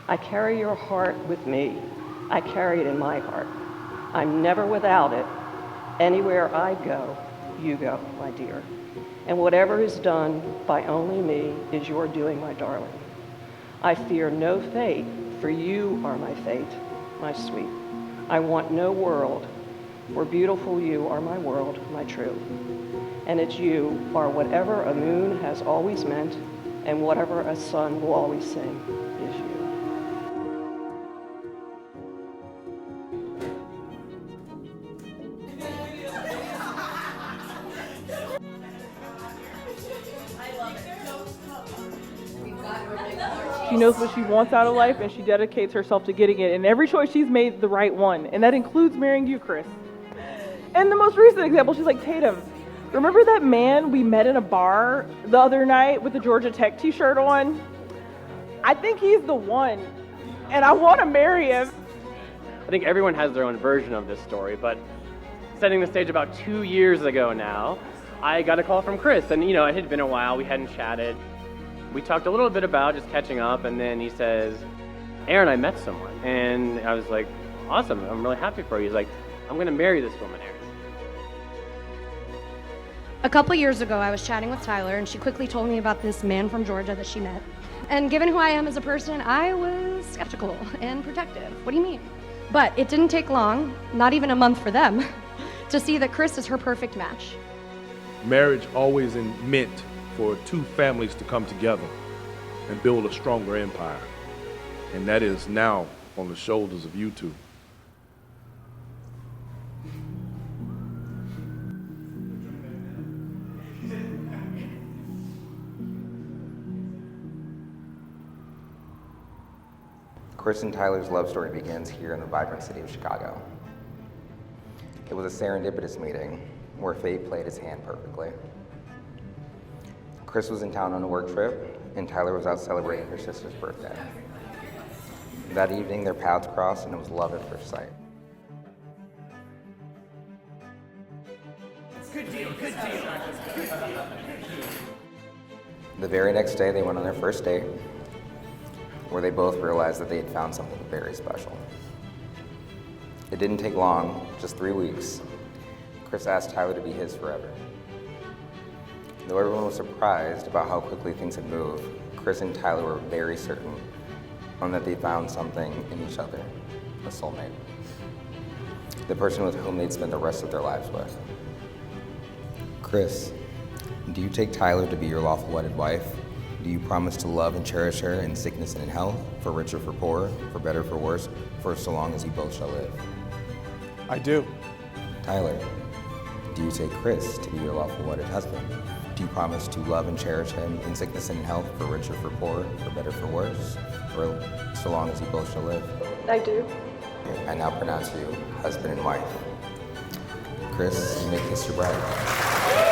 I carry your heart with me. I carry it in my heart. I'm never without it. Anywhere I go, you go, my dear. And whatever is done by only me is your doing, my darling. I fear no fate, for you are my fate, my sweet. I want no world, for beautiful you are my world, my true. And it's you are whatever a moon has always meant, and whatever a sun will always sing is you. She knows what she wants out of life, and she dedicates herself to getting it. And every choice she's made the right one, and that includes marrying you, Chris. And the most recent example, she's like, Tatum, remember that man we met in a bar the other night with the Georgia Tech t-shirt on? I think he's the one, and I want to marry him. I think everyone has their own version of this story, but setting the stage about 2 years ago now, I got a call from Chris, and it had been a while, we hadn't chatted. We talked a little bit about just catching up, and then he says, Aaron, I met someone. And I was like, awesome, I'm really happy for you. He's like, I'm going to marry this woman, Aaron. A couple years ago, I was chatting with Tyler, and she quickly told me about this man from Georgia that she met. And given who I am as a person, I was skeptical and protective. What do you mean? But it didn't take long, not even a month for them, to see that Chris is her perfect match. Marriage always meant for two families to come together and build a stronger empire. And that is now on the shoulders of you two. Chris and Tyler's love story begins here in the vibrant city of Chicago. It was a serendipitous meeting where fate played his hand perfectly. Chris was in town on a work trip, and Tyler was out celebrating her sister's birthday. That evening, their paths crossed, and it was love at first sight. Good deal, good deal. The very next day, they went on their first date, where they both realized that they had found something very special. It didn't take long, just 3 weeks. Chris asked Tyler to be his forever. Though everyone was surprised about how quickly things had moved, Chris and Tyler were very certain on that they found something in each other, a soulmate. The person with whom they'd spend the rest of their lives with. Chris, do you take Tyler to be your lawful wedded wife? Do you promise to love and cherish her in sickness and in health, for rich or for poor, for better or for worse, for so long as you both shall live? I do. Tyler, do you take Chris to be your lawful wedded husband? Do you promise to love and cherish him in sickness and in health, for rich or for poor, for better or for worse, for so long as you both shall live? I do. I now pronounce you husband and wife. Chris, you may kiss your bride.